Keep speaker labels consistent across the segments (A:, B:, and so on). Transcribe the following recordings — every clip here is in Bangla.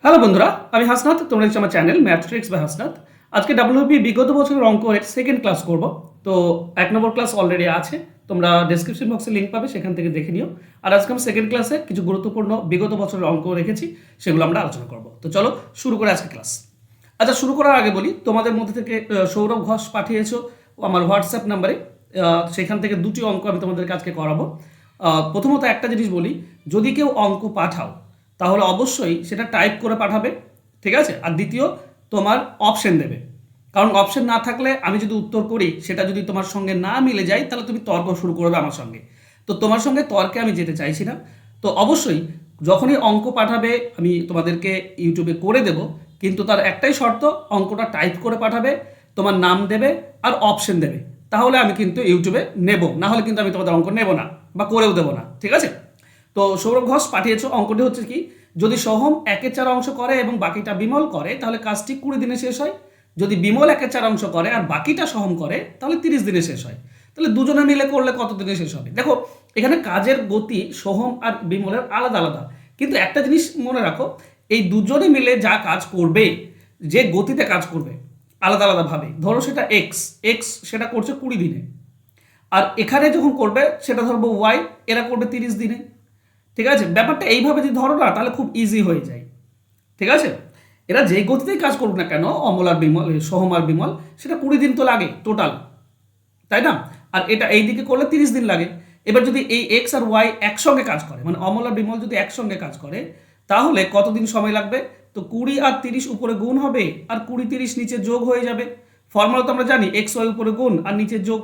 A: হ্যালো বন্ধুরা, আমি হাসনাত। তোমরা দেখছো আমার channel math tricks by Hasnat. আজকে ডাব্লিউপি বিগত বছরের অঙ্কের সেকেন্ড ক্লাস করব। তো 1 নম্বর ক্লাস অলরেডি আছে, তোমরা ডেসক্রিপশন বক্সে লিঙ্ক পাবে, সেখান থেকে দেখে নিও। আর আজকে আমি সেকেন্ড ক্লাসে কিছু গুরুত্বপূর্ণ বিগত বছরের অঙ্ক রেখেছি, সেগুলো আমরা আলোচনা করব। তো চলো শুরু করে আজকে ক্লাস। আচ্ছা, শুরু করার আগে বলি, তোমাদের মধ্যে থেকে সৌরভ ঘোষ পাঠিয়েছো আমার হোয়াটসঅ্যাপ নাম্বারে, সেখান থেকে দুটি অঙ্ক আমি তোমাদেরকে আজকে করাবো। প্রথমত একটা জিনিস বলি, যদি কেউ অঙ্ক পাঠাও তাহলে অবশ্যই সেটা টাইপ করে পাঠাবে, ঠিক আছে? আর দ্বিতীয়, তোমার অপশন দেবে, কারণ অপশন না থাকলে আমি যদি উত্তর করি সেটা যদি তোমার সঙ্গে না মিলে যায় তাহলে তুমি তর্ক শুরু করবে আমার সঙ্গে। তো তোমার সঙ্গে তর্কে আমি যেতে চাইছি না। তো অবশ্যই যখনই অঙ্ক পাঠাবে আমি তোমাদেরকে ইউটিউবে করে দেব, কিন্তু তার একটাই শর্ত, অঙ্কটা টাইপ করে পাঠাবে, তোমার নাম দেবে আর অপশন দেবে, তাহলে আমি কিন্তু ইউটিউবে নেব, না হলে কিন্তু আমি তোমাদের অঙ্ক নেব না বা করেও দেবো না, ঠিক আছে? তো সৌরভ ঘোষ পাঠিয়েছো, অঙ্কটি হচ্ছে কি, যদি সোহম 1/4 অংশ করে এবং বাকিটা বিমল করে তাহলে কাজটি 20 দিনে শেষ হয়। যদি বিমল 1/4 অংশ করে আর বাকিটা সোহম করে তাহলে 30 দিনে শেষ হয়। তাহলে দুজনে মিলে করলে কত দিনে শেষ হবে? দেখো, এখানে কাজের গতি সোহম আর বিমলের আলাদা আলাদা, কিন্তু একটা জিনিস মনে রাখো, এই দুজনে মিলে যা কাজ করবে, যে গতিতে কাজ করবে আলাদা আলাদাভাবে, ধরো সেটা এক্স এক্স সেটা করছে 20 দিনে, আর এখানে যখন করবে সেটা ধরবো ওয়াই, এরা করবে 30 দিনে। ঠিক আছে, ব্যাপারটা এইভাবে যদি ধরো না তাহলে খুব ইজি হয়ে যায়, ঠিক আছে? এরা যেই গতিতেই কাজ করুক না কেন, অমল আর বিমল, সোহম আর বিমল, সেটা 20 দিন তো লাগে টোটাল, তাই না? আর এটা এই দিকে করলে 30 দিন লাগে। এবার যদি এই এক্স আর ওয়াই একসঙ্গে কাজ করে, মানে অমল আর বিমল যদি একসঙ্গে কাজ করে, তাহলে কতদিন সময় লাগবে? তো 20 আর 30 উপরে গুণ হবে আর 20-30 নিচে যোগ হয়ে যাবে। ফর্মুলা তো আমরা জানি, এক্স ওয়াই উপরে গুণ আর নিচে যোগ,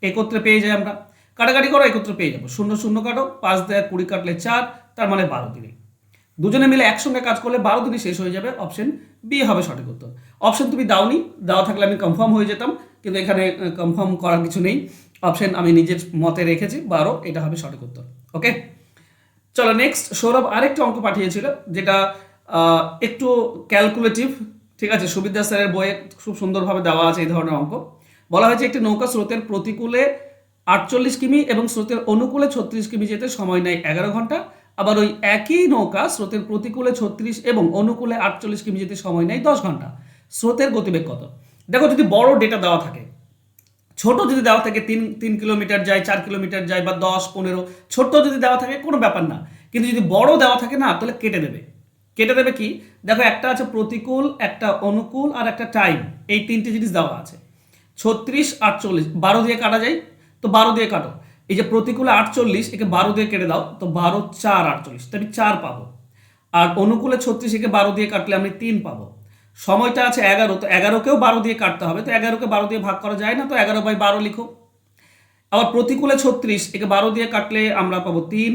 A: একত্রে পেয়ে যাই আমরা। কাটাকাটি করো, একত্রে পেয়ে যাবো, শূন্য শূন্য কাটো, 5 দেয় 20 কাটলে 4, তার মানে 12 দিনে। দুজনে মিলে একসঙ্গে কাজ করলে 12 দিনে শেষ হয়ে যাবে। অপশন বি হবে সঠিক উত্তর। অপশন তুমি দাওনি, দেওয়া থাকলে আমি কনফার্ম হয়ে যেতাম, কিন্তু এখানে কনফার্ম করার কিছু নেই। অপশন আমি নিজের মতে রেখেছি 12, এটা হবে সঠিক উত্তর। ওকে, চলো নেক্সট। সৌরভ আরেকটা অঙ্ক পাঠিয়েছিল, যেটা একটু ক্যালকুলেটিভ, ঠিক আছে? সুবিদ্যা স্যারের বইয়ে খুব সুন্দরভাবে দেওয়া আছে এই ধরনের অঙ্ক। বলা হয়েছে একটি নৌকা স্রোতের প্রতিকূলে 48 কিমি এবং স্রোতের অনুকূলে 36 কিমি যেতে সময় নেয় 11 ঘন্টা। আবার ওই একই নৌকা স্রোতের প্রতিকূলে 36 এবং অনুকূলে 48 কিমি যেতে সময় নেয় 10 ঘন্টা। স্রোতের গতিবেগ কত? দেখো, যদি বড় ডেটা দেওয়া থাকে, ছোট যদি দেওয়া থাকে 3 কিলোমিটার যায়, 4 কিলোমিটার যায়, বা 10-15, ছোট যদি দেওয়া থাকে কোনো ব্যাপার না, কিন্তু যদি বড় দেওয়া থাকে না, তাহলে কেটে দেবে। কেটে দেবে কি? দেখো, একটা আছে প্রতিকূল, একটা অনুকূল আর একটা টাইম, এই তিনটে জিনিস দেওয়া আছে। 36, 48, 12 দিয়ে কাটা যায়, তো 12 দিয়ে কাটো। এই যে প্রতিকূলে 48, একে 12 দিয়ে কেটে দাও, তো 12 4 48, তো আমি 4 পাবো। আর অনুকূলে 36, একে 12 দিয়ে কাটলে আমি 3 পাবো। সময়টা আছে 11, তো 11কেও 12 দিয়ে কাটতে হবে, তো 11কে 12 দিয়ে ভাগ করা যায় না, তো 11/12 লিখো। আবার প্রতিকূলে 36, একে 12 দিয়ে কাটলে আমরা পাবো 3।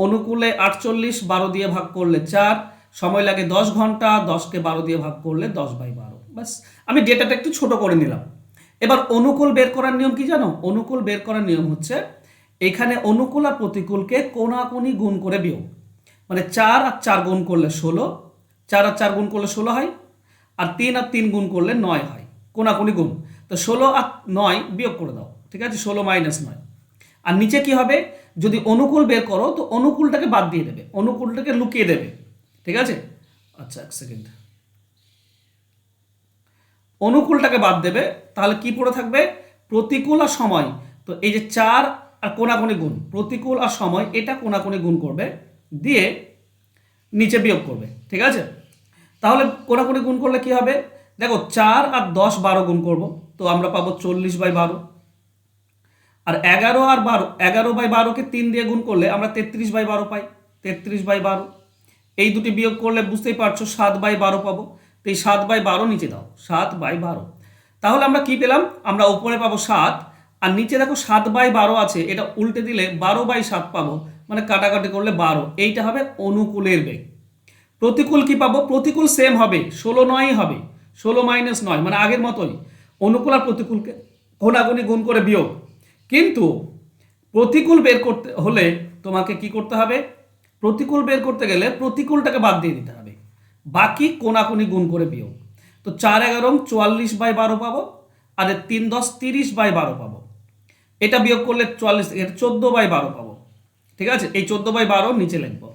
A: অনুকূলে 48, 12 দিয়ে ভাগ করলে 4, সময় লাগে 10 ঘন্টা, 10কে 12 দিয়ে ভাগ করলে 10/12। বাস, আমি ডেটাটা একটু ছোট করে নিলাম। এবার অনুকূল বের করার নিয়ম কি জানো? অনুকূল বের করার নিয়ম হচ্ছে, এখানে অনুকূল আর প্রতিকূলকে কোনাকুনি গুণ করে বিয়োগ, মানে 4 আর 4 গুণ করলে 16, 4 আর 4 গুণ করলে 16 হয়, আর 3 আর 3 গুণ করলে 9 হয়, কোনাকুনি গুণ। তো 16 আর 9 বিয়োগ করে দাও, ঠিক আছে? 16 - 9। আর নিচে কি হবে? যদি অনুকূল বের করো তো অনুকূলটাকে বাদ দিয়ে দেবে, অনুকূলটাকে লুকিয়ে দেবে, ঠিক আছে? আচ্ছা, এক সেকেন্ড। অনুকূলটাকে বাদ দেবে, তাহলে কি পড়ে থাকবে? প্রতিকূল আর সময়। তো এই যে 4 আর কোনাকুনি গুণ, প্রতিকূল আর সময়, এটা কোনাকুনি গুণ করবে, দিয়ে নিচে বিয়োগ করবে, ঠিক আছে? তাহলে কোনাকুনি গুণ করলে কি হবে? দেখো, 4 আর 10 12 গুণ করব, তো আমরা পাবো 40/12। আর 11 আর 12, 11/12কে 3 দিয়ে গুণ করলে আমরা 33/12 পাই, 33/12। এই দুটি বিয়োগ করলে বুঝতেই পারছো 7/12 পাবো। তো এই 7/12 নিচে দাও, 7/12। তাহলে আমরা কি পেলাম? আমরা উপরে পাবো 7, আর নিচে দেখো 7/12 আছে, এটা উল্টে দিলে 12/7 পাবো, মানে কাটাকাটি করলে 12। এইটা হবে অনুকূলের বেগ। প্রতিকূল কি পাবো? প্রতিকূল সেম হবে, 16-9 হবে, 16 - 9, মানে আগের মতোই। অনুকূল আর প্রতিকূলকে কোনাগুনি গুণ করে বিয়োগ। কিন্তু প্রতিকূল বের করতে হলে তোমাকে কি করতে হবে? প্রতিকূল বের করতে গেলে প্রতিকূলটাকে বাদ দিয়ে দিতে হবে, বাকি কোনাকুনি গুণ করে বিয়োগ। তো 4-11 44/12 পাবো, আর 3-10 30/12 পাবো। এটা বিয়োগ করলে 44 থেকে 14/12 পাবো, ঠিক আছে? এই 14/12 নিচে লিখবো,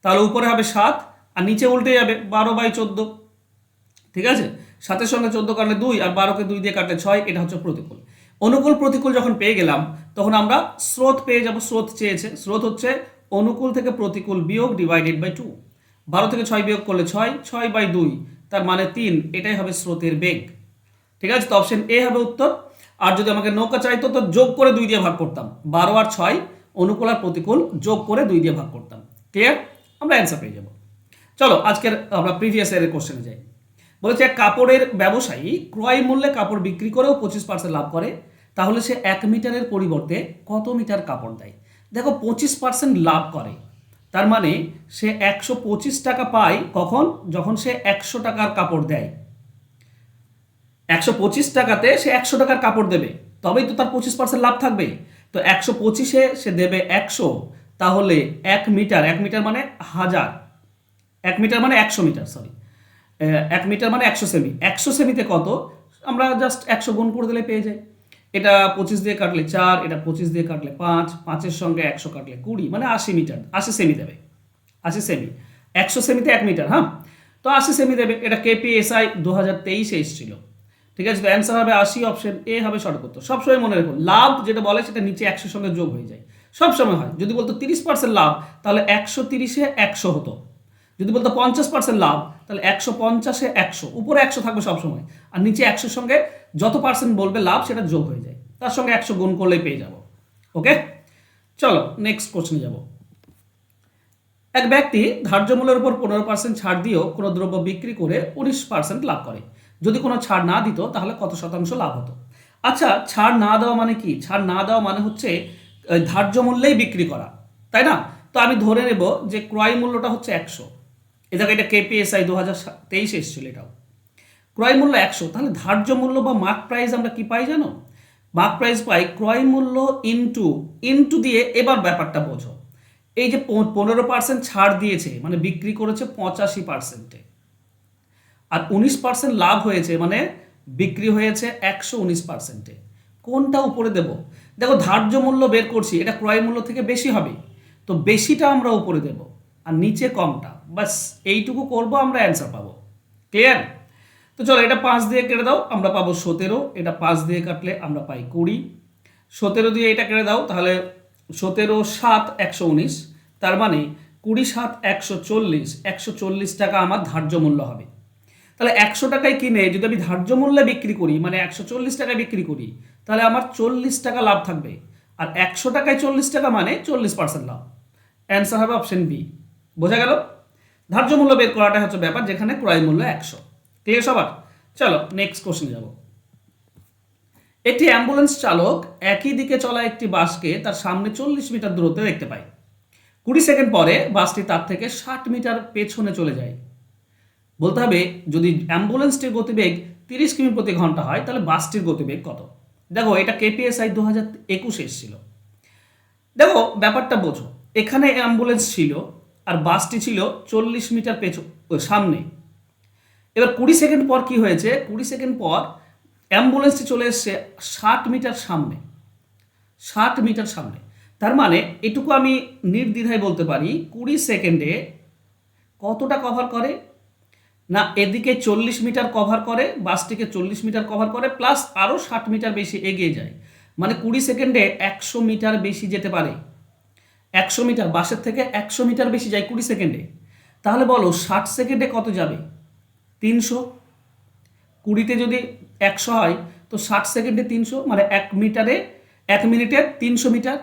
A: তাহলে উপরে হবে 7 আর নিচে উল্টে যাবে 12/14, ঠিক আছে। 7-এর সঙ্গে 14 কাটলে 2, আর 12কে 2 দিয়ে কাটলে 6, এটা হচ্ছে প্রতিকূল। অনুকূল প্রতিকূল যখন পেয়ে গেলাম তখন আমরা স্রোত পেয়ে যাব। স্রোত চেয়েছে, স্রোত হচ্ছে অনুকূল থেকে প্রতিকূল বিয়োগ ডিভাইডেড বাই 2। 12 থেকে 6 বিয়োগ করলে 6, 6/2, তার মানে 3, এটাই হবে স্রোতের বেগ। ঠিক আছে, তো অপশন এ হবে উত্তর। আর যদি আমাকে নৌকা চাইতো তো যোগ করে 2 দিয়ে ভাগ করতাম, 12 আর 6 অনুকূল আর প্রতিকূল যোগ করে 2 দিয়ে ভাগ করতাম। ক্লিয়ার, আমরা অ্যান্সার পেয়ে যাব। চলো আজকের আমরা প্রিভিয়াস ইয়ারের কোশ্চেনে যাই। বলেছে এক কাপড়ের ব্যবসায়ী ক্রয় মূল্যে কাপড় বিক্রি করেও 25% লাভ করে, তাহলে সে 1 মিটারের পরিবর্তে কত মিটার কাপড় দেয়? দেখো 25% লাভ করে, তার মানে সে 125 টাকা পায় কখন? যখন সে 100 টাকার কাপড় দেয়। 125 টাকাতে সে 100 টাকার কাপড় দেবে, তবেই তো তার 25% লাভ থাকবে। তো 125-এ সে দেবে 100, তাহলে 1 মিটার, 1 মিটার মানে 1000, 1 মিটার মানে 100 মিটার, সরি, 1 মিটার মানে 100 সেমি। 100 সেমিতে কত? আমরা জাস্ট 100 গুণ করে দিলে পেয়ে যাই। এটা 25 দিয়ে কাটলে 4, এটা 25 দিয়ে কাটলে 5, 5-এর সঙ্গে 100 কাটলে 20, মানে 80 মিটার, 80 সেমি দেবে। 80 সেমি, 100 সেমিতে 1 মিটার, হ্যাঁ, তো 80 সেমি দেবে। এটা কেপিএসআই 2023-এ এসেছিল। ঠিক আছে, তো অ্যান্সার হবে 80, অপশন এ হবে সঠিক উত্তর। সবসময় মনে রাখুন, লাভ যেটা বলে সেটা নিচে 100 সঙ্গে যোগ হয়ে যায়, সবসময় হয়। যদি বলতো 30% লাভ, তাহলে 130-এ 100 হতো। যদি বলতো 50% লাভ, তাহলে 150-এ 100, উপরে 100 থাকবে সবসময়, আর নিচে 100 সঙ্গে যত পার্সেন্ট বলবে লাভ সেটা যোগ হয়ে যায়, তার সঙ্গে 100 গুণ করলেই পেয়ে যাব। ওকে, চলো নেক্সট কোশ্চেনে যাব। এক ব্যক্তি ধার্য মূল্যের উপর 15% ছাড় দিয়েও কোনো দ্রব্য বিক্রি করে 19% লাভ করে। যদি কোনো ছাড় না দিত তাহলে কত শতাংশ লাভ হতো? আচ্ছা, ছাড় না দেওয়া মানে কি? ছাড় না দেওয়া মানে হচ্ছে ধার্য মূল্যেই বিক্রি করা, তাই না? তো আমি ধরে নেব যে ক্রয় মূল্যটা হচ্ছে 100। এ দেখো, এটা কেপিএসআই 2023 এসেছিল, এটাও ক্রয় মূল্য 100। তাহলে ধার্য মূল্য বা মার্ক প্রাইস আমরা কি পাই জানো? মার্ক প্রাইস পাই ক্রয় মূল্য ইন্টু, ইন্টু দিয়ে এবার ব্যাপারটা বোঝো। এই যে 15% ছাড় দিয়েছে মানে বিক্রি করেছে 85%-এ, আর 19% লাভ হয়েছে মানে বিক্রি হয়েছে 119%-এ। কোনটা উপরে দেব? দেখো, ধার্য মূল্য বের করছি, এটা ক্রয় মূল্য থেকে বেশি হবে, তো বেশিটা আমরা উপরে দেব আর নিচে কমটা, বাস এইটুকু করব, আমরা অ্যান্সার পাবো। ক্লিয়ার? তো চলো এটা 5 দিয়ে কেটে দাও, আমরা পাবো 17। এটা 5 দিয়ে কাটলে আমরা পাই 20। 17 দিয়ে এটা কেটে দাও, তাহলে 17 7 119, তার মানে 20 7 140, 140 টাকা আমার ধার্য মূল্য হবে। তাহলে 100 টাকায় কিনে যদি আমি ধার্য মূল্যে বিক্রি করি, মানে 140 টাকায় বিক্রি করি, তাহলে আমার 40 টাকা লাভ থাকবে। আর 100 টাকায় 40 টাকা মানে 40% লাভ। অ্যান্সার হবে অপশন বি। বোঝা গেল? ধার্য মূল্য বের করাটা হচ্ছে ব্যাপার, যেখানে ক্রয় মূল্য 100। ক্লিয়ার সবার? চলো নেক্সট কোশ্চেন যাব। একটি অ্যাম্বুলেন্স চালক একই দিকে চলা একটি বাসকে তার সামনে 40 মিটার দূরত্বে দেখতে পায়। 20 সেকেন্ড পরে বাসটি তার থেকে 60 মিটার পেছনে চলে যায়। বলতে হবে যদি অ্যাম্বুলেন্সটির গতিবেগ 30 কিমি প্রতি ঘন্টা হয়, তাহলে বাসটির গতিবেগ কত? দেখো, এটা কেপিএসআই 2021 এসেছিল। দেখো ব্যাপারটা বোঝো, এখানে অ্যাম্বুলেন্স ছিল আর বাসটি ছিল 40 মিটার সামনে। এবার 20 সেকেন্ড পর কি হয়েছে? 20 সেকেন্ড পর অ্যাম্বুলেন্সটি চলে এসছে 60 মিটার সামনে, 60 মিটার সামনে। তার মানে এটুকু আমি নির্দ্বিধায় বলতে পারি 20 সেকেন্ডে কতটা কভার করে না, এদিকে 40 মিটার কভার করে, বাসটিকে 40 মিটার কভার করে, প্লাস আরও 60 মিটার বেশি এগিয়ে যায়, মানে 20 সেকেন্ডে 100 মিটার বেশি যেতে পারে। 100 মিটার, বাসের থেকে 100 মিটার বেশি যায় 20 সেকেন্ডে। তাহলে বলো 60 সেকেন্ডে কত যাবে? 300। 20-তে যদি 100 হয় তো 60 সেকেন্ডে 300, মানে 1 মিনিটে 300 মিটার।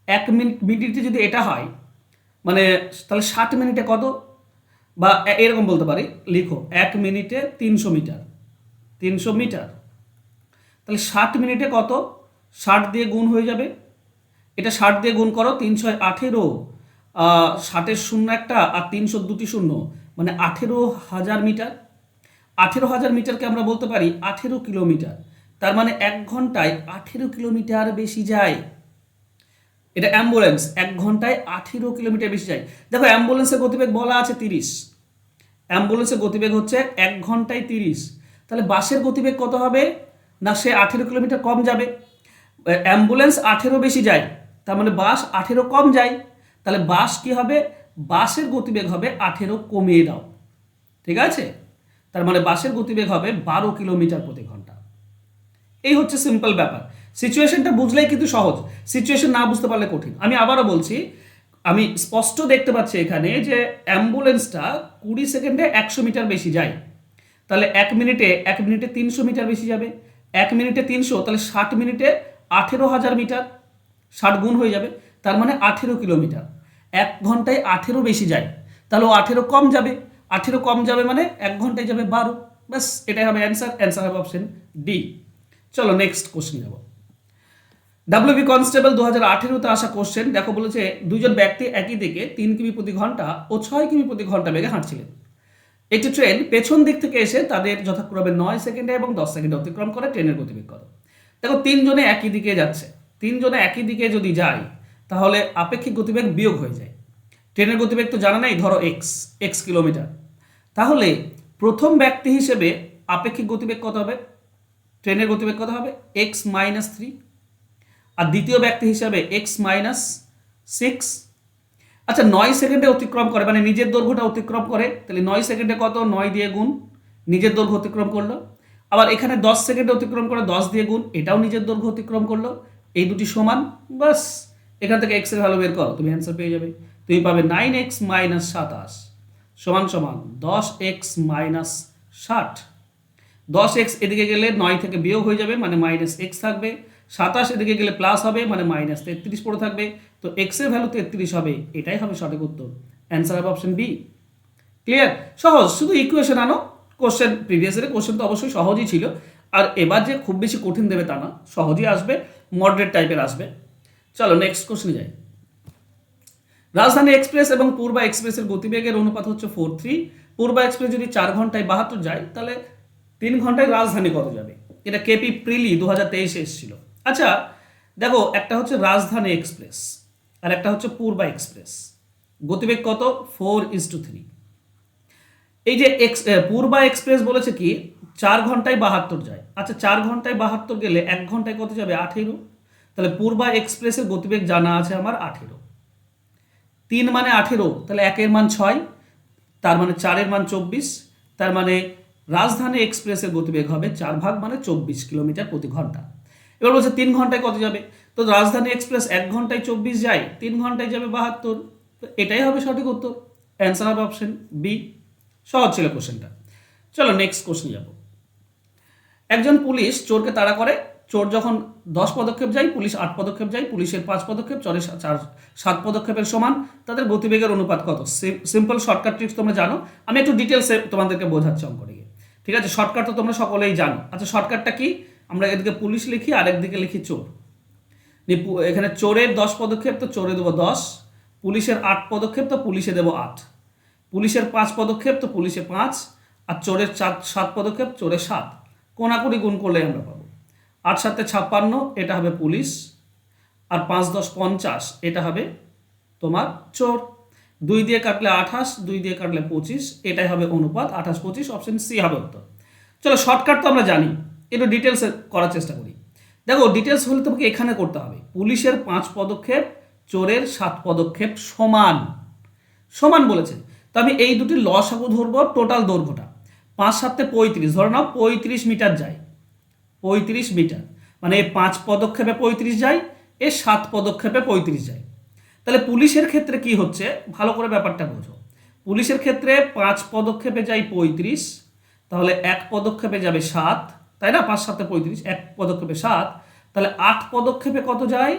A: 1 মিনিটে যদি এটা হয় মানে তাহলে 60 মিনিটে কত? বা এরকম বলতে পারি, লিখো 1 মিনিটে 300 মিটার, 300 মিটার। তাহলে 60 মিনিটে কত? 60 দিয়ে গুণ হয়ে যাবে, এটা 60 দিয়ে গুণ করো, 300 18, 60-এর শূন্য একটা আর 300 দুটি শূন্য, মানে 18,000 মিটার। 18,000 মিটারকে আমরা বলতে পারি 18 কিলোমিটার। তার মানে 1 ঘন্টায় 18 কিলোমিটার বেশি যায়। এটা অ্যাম্বুলেন্স 1 ঘন্টায় 18 কিলোমিটার বেশি যায়। দেখো, অ্যাম্বুলেন্সের গতিবেগ বলা আছে 30, অ্যাম্বুলেন্সের গতিবেগ হচ্ছে 1 ঘন্টায় 30। তাহলে বাসের গতিবেগ কত হবে না? সে 18 কিলোমিটার কম যাবে। অ্যাম্বুলেন্স 18 বেশি যায়, তার মানে বাস 18 কম যায়। তাহলে বাস কি হবে বাসের গতিবেগ হবে 18 কমিয়ে দাও, ঠিক আছে? তার মানে বাসের গতিবেগ হবে 12 কিলোমিটার প্রতি ঘন্টা। এই হচ্ছে সিম্পল ব্যাপার। সিচুয়েশনটা বুঝলেই কিন্তু সহজ, সিচুয়েশন না বুঝতে পারলে কঠিন। আমি আবারও বলছি, আমি স্পষ্ট দেখতে পাচ্ছি এখানে যে অ্যাম্বুলেন্সটা 20 সেকেন্ডে 100 মিটার বেশি যায়, তাহলে 1 মিনিটে 300 মিটার বেশি যাবে। 1 মিনিটে 300, তাহলে 60 মিনিটে 18,000 মিটার, 60 গুণ হয়ে যাবে, তার মানে 18 কিলোমিটার। 1 ঘন্টায় 18 বেশি যায়, তাহলে ও 18 কম যাবে। 18 কম যাবে মানে 1 ঘন্টায় যাবে 12। ব্যাস, এটাই হবে অ্যান্সার। অ্যান্সার হবে অপশন ডি। চলো নেক্সট কোশ্চেন যাব। ডাব্লিউবি কনস্টেবল 2018-তে আসা কোশ্চেন দেখো, বলেছে দুইজন ব্যক্তি একই দিকে 3 কিমি প্রতি ঘন্টা ও 6 কিমি প্রতি ঘন্টা বেগে হাঁটছিলেন। একটি ট্রেন পেছন দিক থেকে এসে তাদের যথাক্রমে 9 সেকেন্ডে এবং 10 সেকেন্ডে অতিক্রম করে। ট্রেনের গতিবেগ কত? দেখো, তিনজনে একই দিকে যাচ্ছে, তিনজনে একই দিকে যদি যায় তাহলে আপেক্ষিক গতিবেগ বিয়োগ হয়ে যায়। ট্রেনের গতিবেগ তো জানা নাই, ধরো এক্স কিলোমিটার, তাহলে প্রথম ব্যক্তি হিসেবে আপেক্ষিক গতিবেগ কত হবে? ট্রেনের গতিবেগ কত হবে? x-3। আর দ্বিতীয় ব্যক্তি হিসাবে x-6। আচ্ছা, 9 সেকেন্ডে অতিক্রম করে, মানে নিজের দৈর্ঘ্যটা অতিক্রম করে, তাহলে 9 সেকেন্ডে কত? 9 দিয়ে গুণ, নিজের দৈর্ঘ্য অতিক্রম করলো। আবার এখানে 10 সেকেন্ডে অতিক্রম করে, 10 দিয়ে গুণ, এটাও নিজের দৈর্ঘ্য অতিক্রম করলো। এই দুটি সমান, বাস এখান থেকে x এর ভ্যালু বের করো, তুমি অ্যান্সার পেয়ে যাবে। তুমি পাবে 9x - 27 সমান সমান 10x - 60। 10x এদিকে গেলে 9 থেকে বিয়োগ হয়ে যাবে, মানে -x থাকবে। 27 এদিকে গেলে প্লাস হবে, মানে -33 পড়ে থাকবে। তো x এর ভ্যালু 33 হবে, এটাই হবে সঠিক উত্তর। অ্যান্সার হবে অপশন বি। ক্লিয়ার? সহজ, শুধু ইকুয়েশন আনো। কোশ্চেন প্রিভিয়াস ইয়ারের কোশ্চেন তো অবশ্যই সহজই ছিল, আর এবার যে খুব বেশি কঠিন দেবে তা না, সহজই আসবে, মডারেট টাইপের আসবে। চলো নেক্সট কোশ্চেনে যাই। রাজধানী এক্সপ্রেস এবং পূর্বা এক্সপ্রেসের গতিবেগের অনুপাত হচ্ছে 4:3। পূর্বা এক্সপ্রেস যদি 4 ঘন্টায় 72 যায়, তাহলে 3 ঘন্টায় রাজধানী কত যাবে? এটা কেপি প্রিলি 2023-এ এসেছিল। আচ্ছা দেখো, একটা হচ্ছে রাজধানী এক্সপ্রেস আর একটা হচ্ছে পূর্বা এক্সপ্রেস, গতিবেগ কত? 4:3। এই যে পূর্বা এক্সপ্রেস বলেছে কি 4 ঘন্টায় 72 যায়। আচ্ছা, 4 ঘন্টায় 72 গেলে 1 ঘন্টায় কত যাবে? 18। তাহলে পূর্বা এক্সপ্রেসের গতিবেগ জানা আছে আমার 18। 3 মানে 18, তাহলে 1 এর মান 6, তার মানে 4 এর মান 24। তার মানে রাজধানী এক্সপ্রেসের গতিবেগ হবে 4 ভাগ, মানে 24 কিলোমিটার প্রতি ঘন্টা। এবার বলছে 3 ঘন্টায় কত যাবে? তো রাজধানী এক্সপ্রেস 1 ঘন্টায় 24 যায়, 3 ঘন্টায় যাবে 72। তো এটাই হবে সঠিক উত্তর। অ্যান্সার হবে অপশন বি। সহজ ছিল কোশ্চেনটা। চলো নেক্সট কোশ্চেন যাব। একজন পুলিশ চোরকে তাড়া করে। চোর যখন 10 পদক্ষেপ যায়, পুলিশ 8 পদক্ষেপ যায়। পুলিশের 5 পদক্ষেপ, চোরের 7 পদক্ষেপের সমান। তাদের গতিবেগের অনুপাত কত? সিম্পল শর্টকাট ট্রিক্স তোমরা জানো, আমি একটু ডিটেলসে তোমাদেরকে বোঝাচ্ছি অঙ্কটা গিয়ে। ঠিক আছে, শর্টকাট তো তোমরা সকলেই জানো। আচ্ছা, শর্টকাটটা কি? আমরা এদিকে পুলিশ লিখি আর একদিকে লিখি চোর। এখানে চোরের 10 পদক্ষেপ, তো চোরে দেবো 10। পুলিশের 8 পদক্ষেপ, তো পুলিশে দেবো 8। পুলিশের 5 পদক্ষেপ, তো পুলিশে 5। আর চোরের 7 পদক্ষেপ, চোরে 7। কোনাকুনি গুণ করলে আমরা পাবো 8 × 7 = 56, এটা হবে পুলিশ। আর 5 × 10 = 50, এটা হবে তোমার চোর। 2 দিয়ে কাটলে 28, 2 দিয়ে কাটলে 25, এটাই হবে অনুপাত 28, 25। অপশন সি হবে উত্তর। চলো শর্টকাট তো আমরা জানি, একটু ডিটেলসে করার চেষ্টা করি। দেখো, ডিটেলস হলে তোমাকে এখানে করতে হবে। পুলিশের 5 পদক্ষেপ, চোরের 7 পদক্ষেপ সমান সমান বলেছে, তো আমি এই দুটি লসাগু ধরবো টোটাল দৈর্ঘ্যটা। 5 × 7 = 35, ধরে নাও 35 মিটার যায়। 35 মিটার মানে এই 5 পদক্ষেপে 35 যায়, এর 7 পদক্ষেপে 35 যায়। তাহলে পুলিশের ক্ষেত্রে কি হচ্ছে, ভালো করে ব্যাপারটা বোঝো। পুলিশের ক্ষেত্রে 5 পদক্ষেপে যায় 35, তাহলে 1 পদক্ষেপে যাবে 7, তাই না? 5 × 7 = 35, 1 পদক্ষেপে 7, তাহলে 8 পদক্ষেপে কত যায়?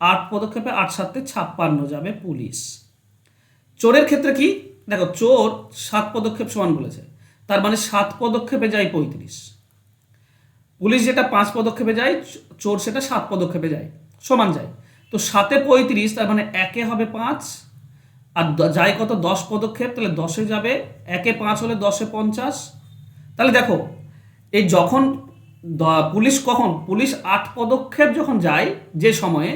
A: 8 পদক্ষেপে 8 × 7 = 56 যাবে পুলিশ। চোরের ক্ষেত্রে কি? দেখো, চোর 7 পদক্ষেপ সমান বলেছে, তার মানে 7 পদক্ষেপে যায় 35। পুলিশ যেটা 5 পদক্ষেপে যায়, চোর সেটা 7 পদক্ষেপে যায়, সমান যায়। তো 7 × 35, তার মানে 1 হবে 5, আর যায় কত? 10 পদক্ষেপ, তাহলে 10 যাবে। 1 × 5 হলে 10 × 50। তাহলে দেখো, এই যখন পুলিশ 8 পদক্ষেপ যখন যায়, যে সময়ে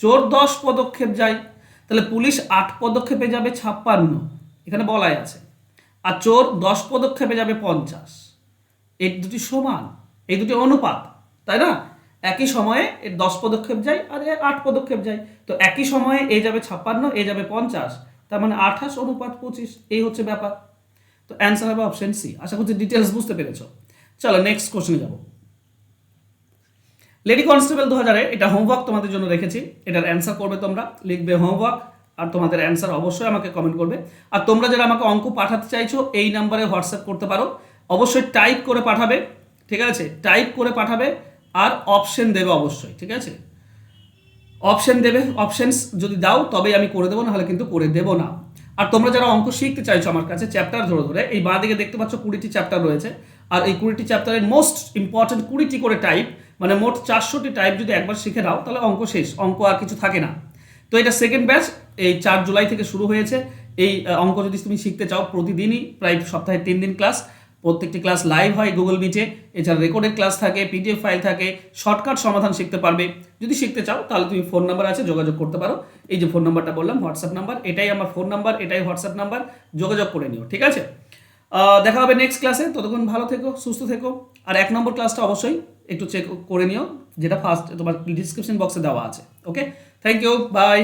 A: চোর 10 পদক্ষেপ যায়, তাহলে পুলিশ 8 পদক্ষেপে যাবে 56, এখানে বলাই আছে। আর চোর 10 পদক্ষেপে যাবে 50। এই দুটি সমান, এই দুটি অনুপাত, তাই না? একই সময়ে এর 10 পদক্ষেপ যায় আর এর 8 পদক্ষেপ যায়, তো একই সময়ে এ যাবে 56, এ যাবে 50, তার মানে 28:25, এই হচ্ছে ব্যাপার। তো অ্যান্সার হবে অপশন সি। আশা করছি ডিটেলস বুঝতে পেরেছো। চলো নেক্সট কোশ্চেনে যাবো। লেডি কনস্টেবল 2000-এ এটা হোমওয়ার্ক তোমাদের জন্য রেখেছি, এটার অ্যান্সার করবে তোমরা, লিখবে হোমওয়ার্ক আর তোমাদের অ্যান্সার অবশ্যই আমাকে কমেন্ট করবে। আর তোমরা যারা আমাকে অঙ্ক পাঠাতে চাইছো এই নাম্বারে হোয়াটসঅ্যাপ করতে পারো, অবশ্যই টাইপ করে পাঠাবে, ঠিক আছে, টাইপ করে পাঠাবে আর অপশন দেবে অবশ্যই, ঠিক আছে, অপশন দেবে, অপশনস যদি দাও তবেই আমি করে দেবো, নাহলে কিন্তু করে দেবো না। আর তোমরা যারা অঙ্ক শিখতে চাইছো আমার কাছে চ্যাপ্টার ধরে ধরে, এই বাঁ দিকে দেখতে পাচ্ছ 20টি চ্যাপ্টার রয়েছে, আর এই 20টি চ্যাপ্টারের মোস্ট ইম্পর্টেন্ট 20টি করে টাইপ, মানে মোট 400টি টাইপ যদি একবার শিখে নাও তাহলে অঙ্ক শেষ, অঙ্ক আর কিছু থাকে না। তো এটা সেকেন্ড ব্যাচ, এই 4 জুলাই থেকে শুরু হয়েছে। এই অঙ্ক যদি তুমি শিখতে চাও প্রতিদিনই প্রায় সপ্তাহে 3 দিন ক্লাস, প্রত্যেকটি ক্লাস লাইভ হয় গুগল মিটে, এছাড়া রেকর্ডেড ক্লাস থাকে, পিডিএফ ফাইল থাকে, শর্টকাট সমাধান শিখতে পারবে। যদি শিখতে চাও তাহলে তুমি ফোন নাম্বার আছে, যোগাযোগ করতে পারো। এই যে ফোন নাম্বারটা বললাম হোয়াটসঅ্যাপ নাম্বার, এটাই আমার ফোন নাম্বার, এটাই হোয়াটসঅ্যাপ নাম্বার, যোগাযোগ করে নিও, ঠিক আছে। দেখা হবে নেক্সট ক্লাসে, ততক্ষণ ভালো থেকো, সুস্থ থেকো। আর 1 নম্বর ক্লাসটা অবশ্যই একটু চেক করে নিও, যেটা ফার্স্ট তোমার ডিসক্রিপশন বক্সে দেওয়া আছে। ওকে, থ্যাংক ইউ, বাই।